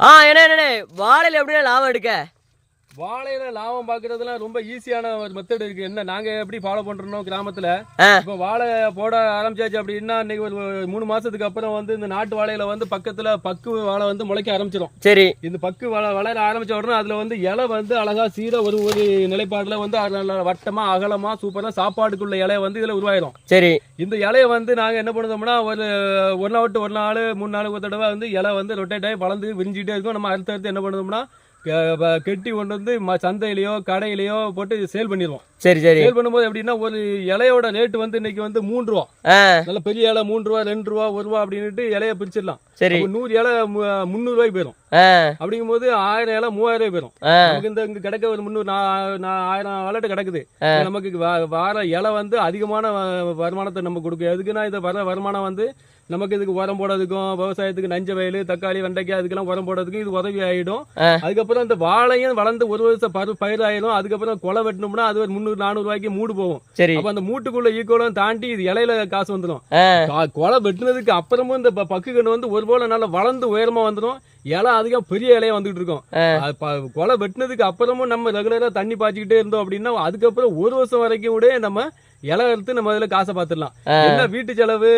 என்ன வாழையில எப்படின்னா லாபம் எடுக்க? வாழையில லாபம் பாக்குறதுலாம் ரொம்ப ஈஸியான ஒரு மெத்தட் இருக்கு. என்ன நாங்க எப்படி ஃபாலோ பண்றோம் கிராமத்துல, இப்போ வாழை போட ஆரம்பிச்சாச்சு அப்படின்னா இன்னைக்கு ஒரு 3 மாசத்துக்கு அப்புறம் வந்து இந்த நாட்டு வாழையில வந்து பக்கத்துல பக்கு வாழை வந்து முளைக்க ஆரம்பிச்சிடும். சரி, இந்த பக்கு வாழை வளர ஆரம்பிச்ச உடனே அதுல வந்து இலை வந்து அழகா சீர ஒரு ஒரு நிலைப்பாடுல வந்து அதுல வட்டமா அகலமா சூப்பரா சாப்பாடுக்குள்ள இலைய வந்து இதுல உருவாயிரும். சரி, இந்த இலைய வந்து நாங்க என்ன பண்ணுவோம்னா ஒரு நாள் விட்டு ஒரு நாள் 3 நாளுக்கு ஒரு தடவை வந்து இலை வந்து ரொட்டேட் ஆகி வளர்ந்து விரிஞ்சிட்டே இருக்கும். நம்ம அடுத்தடுத்து என்ன பண்ணுவோம்னா கெட்டி கொண்டு வந்து சந்தையிலயோ கடையிலயோ போட்டு சேல் பண்ணிடுவோம். சரி சரி. சேல் பண்ணும்போது எப்படின்னா ஒரு இலையோட ரேட் வந்து இன்னைக்கு வந்து 3 ரூபா, நல்ல பெரிய இலை 3 ரூபா 2 ரூபா 1 ரூபா அப்படின்ட்டு இலைய பிரிச்சிடலாம். சரி, 100 இலை 300 ரூபாய்க்கு போயிடும். அப்படிங்கும் போது 1000 இலை 3000 ரூபாய் போயிடும். நமக்கு இங்க கிடைக்க ஒரு 300 1000 வாலட்டு கிடக்குது. நமக்கு வர இலை வந்து அதிகமான வருமானத்தை நம்ம கொடுக்கும். எதுக்குன்னா இதை வர வருமானம் வந்து நமக்கு இதுக்கு உரம் போடுறதுக்கும் விவசாயத்துக்கு நஞ்ச வயல் தக்காளி வெண்டைக்காய் அதுக்கெல்லாம் உரம் போடுறதுக்கும் இது உதவி ஆயிடும். அதுக்கப்புறம் இந்த வாழையும் வளர்ந்து ஒரு வருஷம் பயிர் ஆயிடும். அதுக்கப்புறம் கொலை வெட்டணும்னா அது ஒரு 300-400 ரூபாய்க்கு மூடு போகும். அப்ப அந்த மூட்டுக்குள்ள ஈக்குவலும் தாண்டி இது இலையில காசு வந்துடும். கொலை வெட்டினதுக்கு அப்புறமும் இந்த பக்கு கண்ணு வந்து ஒரு போல நல்லா வளர்ந்து உயரமா வந்துடும். இலை அதிகம் பெரிய இலையா வந்துட்டு இருக்கும். கொலை வெட்டினதுக்கு அப்புறமும் நம்ம ரெகுலரா தண்ணி பாய்ச்சிக்கிட்டே இருந்தோம் அப்படின்னா அதுக்கப்புறம் ஒரு வருஷம் வரைக்கும் கூட நம்ம இலை எடுத்து நம்ம அதுல காசை பார்த்துடலாம். என்ன வீட்டு செலவு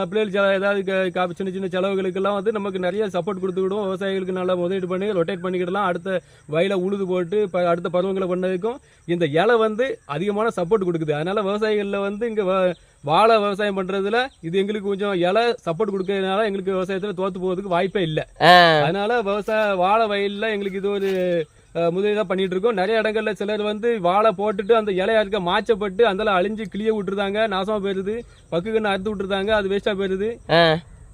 பிள்ளைகள் செலவு ஏதாவது சின்ன சின்ன செலவுகளுக்கு எல்லாம் வந்து நமக்கு நிறைய சப்போர்ட் கொடுத்துக்கிடும். விவசாயிகளுக்கு நல்லா முதலீடு பண்ணி ரொட்டேட் பண்ணிக்கிடலாம். அடுத்த வயலை உழுது போட்டு அடுத்த பருவங்களை பண்ணதுக்கும் இந்த இலை வந்து அதிகமான சப்போர்ட் கொடுக்குது. அதனால விவசாயிகள்ல வந்து இங்க வாழை விவசாயம் பண்றதுல இது எங்களுக்கு கொஞ்சம் இலை சப்போர்ட் கொடுக்கறதுனால எங்களுக்கு விவசாயத்துல தோத்து போறதுக்கு வாய்ப்பே இல்லை. அதனால வாழை வயல்ல எங்களுக்கு இது ஒரு முதலீடா பண்ணிட்டு இருக்கோம். நிறைய இடங்கள்ல சிலர் வந்து வாழை போட்டுட்டு அந்த இலையா இருக்க மாச்சப்பட்டு அந்த அழிஞ்சு கிளிய விட்டுருந்தாங்க, நாசமா போயிருது. பக்கு கண்ணு அறுத்து விட்டுருந்தாங்க, அது வேஸ்டா போயிருது.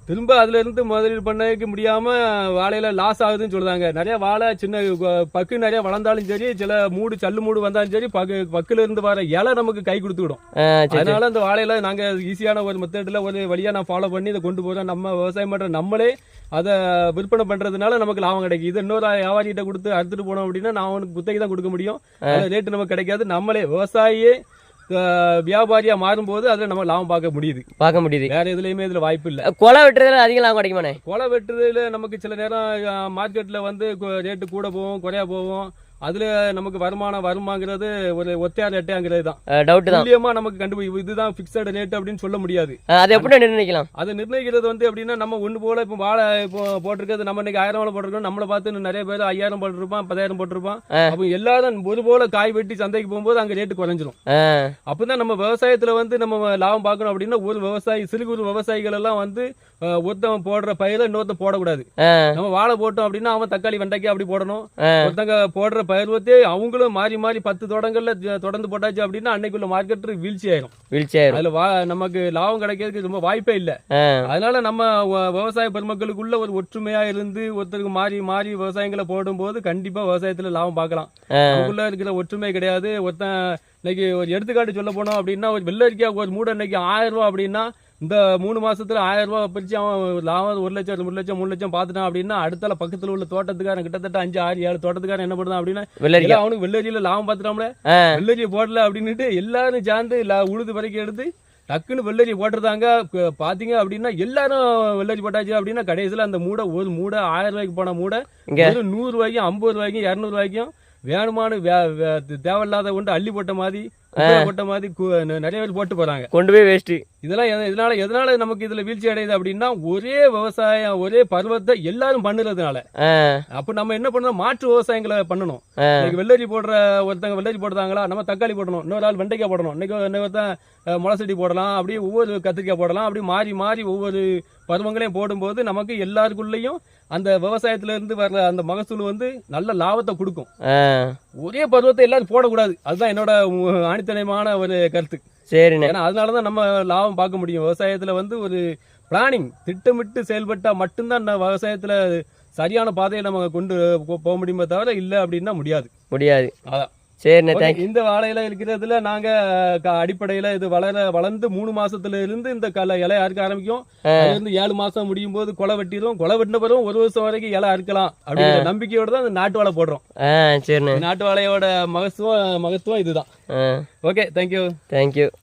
திரும்ப அதுல இருந்து முதலீடு பண்ண முடியாம வாழையில லாஸ் ஆகுதுன்னு சொல்றாங்க. நிறைய வாழை சின்ன பக்கு நிறைய வளர்ந்தாலும் சரி, சில சல்லு மூடு வந்தாலும் சரி, பக்குல இருந்து வர இலை நமக்கு கை கொடுத்துவிடும். அதனால அந்த வாழையில நாங்க ஈஸியான ஒரு மெத்தட்ல ஒரு வழியா நான் ஃபாலோ பண்ணி இதை கொண்டு போறோம். நம்ம விவசாயம் பண்ற நம்மளே அதை விற்பனை பண்றதுனால நமக்கு லாபம் கிடைக்கும். இது இன்னொரு வியாபாரிகிட்ட கொடுத்து அறுத்துட்டு போனோம் அப்படின்னா நான் அவனுக்கு குத்தகை தான் கொடுக்க முடியும். ரேட்டு நமக்கு கிடைக்காது. நம்மளே விவசாயியே வியாபாரியா மாறும்போது அதுல நம்ம லாபம் பார்க்க முடியுது. வேற எதுலயுமே இதுல வாய்ப்பு இல்ல. கொலை வெட்டுறதுல அதிக லாபம் கிடைக்குமானே? கொலை வெட்டுறதுல நமக்கு சில நேரம் மார்க்கெட்ல வந்து ரேட்டு கூட போகும் குறையா போகும். அதுல நமக்கு வருமானம் வருமாங்கிறது ஒரு ஒத்தையார் எட்டையாங்கிறது தான் டவுட் தான். துல்லியமா நமக்கு இதுதான் பிக்சட் ரேட் அப்படின்னு சொல்ல முடியாது. அதை எப்படி நிர்ணயிக்கலாம்? அதை நிர்ணயிக்கிறது வந்து எப்படின்னா நம்ம ஒண்ணு போல இப்போ வாழை போட்டிருக்கிறது நம்ம இன்னைக்கு 1000 வாழை போட்டிருக்கோம். நம்மளை பார்த்து நிறைய பேர் 5000 போட்டிருப்பான் 10000 போட்டிருப்பான். அப்போ எல்லாரும் ஒரு போல காய் வெட்டி சந்தைக்கு போகும்போது அங்க ரேட்டு குறைஞ்சிரும். அப்பதான் நம்ம விவசாயத்துல வந்து நம்ம லாபம் பார்க்கணும் அப்படின்னா ஒரு விவசாயி சிறு குறு விவசாயிகள் எல்லாம் வந்து ஒருத்தவன் போடுற பயிரை இன்னொருத்தன் போடக்கூடாது. நம்ம வாழை போட்டோம் அப்படின்னா அவன் தக்காளி வெண்டைக்காய் அப்படி போடணும். ஒருத்தங்க போடுற பயிர்வத்தே அவங்களும் மாறி மாறி 10 தோட்டங்கள்ல தொடர்ந்து போட்டாச்சு அப்படின்னா அன்னைக்குள்ள மார்க்கெட் வீழ்ச்சி ஆயிரும். அதுல நமக்கு லாபம் கிடைக்கிறதுக்கு ரொம்ப வாய்ப்பே இல்லை. அதனால நம்ம விவசாய பெருமக்களுக்குள்ள ஒரு ஒற்றுமையா இருந்து ஒருத்தருக்கு மாறி மாறி விவசாயங்களை போடும் போது கண்டிப்பா விவசாயத்துல லாபம் பார்க்கலாம். நமக்குள்ள இருக்கிற ஒற்றுமை கிடையாது. ஒருத்தன் இன்னைக்கு ஒரு எடுத்துக்காட்டு சொல்ல போனோம் அப்படின்னா ஒரு வெள்ளரிக்காய் ஒரு மூடை இன்னைக்கு 1000 ரூபாய் அப்படின்னா இந்த 3 மாசத்துல 1000 ரூபாய் பிரிச்சு அவன் லாபம் 1 லட்சம் 2 லட்சம் 3 லட்சம் பாத்துட்டான் அப்படின்னா அடுத்தால பக்கத்துல உள்ள தோட்டத்துக்காரன் கிட்டத்தட்ட 5 6 7 தோட்டத்துக்காரன் என்ன பண்ணுதான் அப்படின்னா அவனுக்கு வெள்ளரியில லாபம் பாத்துட்டாம்ல, வெள்ளரியை போடல அப்படின்னுட்டு எல்லாரும் சேர்ந்து உழுது வரைக்கும் எடுத்து டக்குன்னு வெள்ளரி போட்டுருந்தாங்க. பாத்தீங்க அப்படின்னா எல்லாரும் வெள்ளரி போட்டாச்சு அப்படின்னா கடைசியில அந்த ஒரு மூடை 1000 ரூபாய்க்கு போன மூடை 100 ரூபாய்க்கும் 50 ரூபாய்க்கும் 200 ரூபாய்க்கும் வேணுமான தேவையில்லாத கொண்டு அள்ளி போட்ட மாதிரி போட்ட மாதிரி நிறைய பேர் போட்டு போறாங்க, கொண்டு போய் வேஸ்ட். இதெல்லாம் எதனால நமக்கு இதுல வீழ்ச்சி அடையுது அப்படின்னா ஒரே விவசாயம் ஒரே பருவத்தை எல்லாரும் பண்ணுறதுனால. அப்ப நம்ம என்ன பண்ணணும், மாற்று விவசாயங்களை பண்ணணும். வெள்ளரி ஒருத்தங்க வெள்ளரி போடுறாங்களா, நம்ம தக்காளி போடணும், இன்னொரு ஆள் வெண்டைக்காய் போடணும், இன்னொருத்தன் முளை போடலாம், அப்படி ஒவ்வொரு கத்திரிக்காய் போடலாம். அப்படி மாறி மாறி ஒவ்வொரு பருவங்களையும் போடும்போது நமக்கு எல்லாருக்குள்ளயும் அந்த விவசாயத்துல இருந்து வர்ற அந்த மகசூல் வந்து நல்ல லாபத்தை கொடுக்கும். ஒரே பருவத்தை எல்லாரும் போடக்கூடாது. அதுதான் என்னோட ஆணித்தனமான ஒரு கருத்து. சரி, ஏன்னா அதனாலதான் நம்ம லாபம் பார்க்க முடியும். விவசாயத்துல வந்து ஒரு பிளானிங் திட்டமிட்டு செயல்பட்டா மட்டும்தான் விவசாயத்துல சரியான பாதையை நம்ம கொண்டு போக முடியுமே தவிர இல்ல அப்படின்னா முடியாது. அதான். சரி, இந்த வாழையில இருக்கிறதுல நாங்க அடிப்படையில இது வளர்ந்து 3 மாசத்துல இருந்து இந்த இலை அறுக்க ஆரம்பிக்கும். அதுல இருந்து 7 மாசம் முடியும் போது கொலை வெட்டிடும். கொலை வெட்டின பிறகு 1 வருஷம் வரைக்கும் இலை அறுக்கலாம் அப்படிங்கிற நம்பிக்கையோட தான் இந்த நாட்டு வாழை போடுறோம். நாட்டு வாழையோட மகத்துவம் இதுதான். Okay, thank you.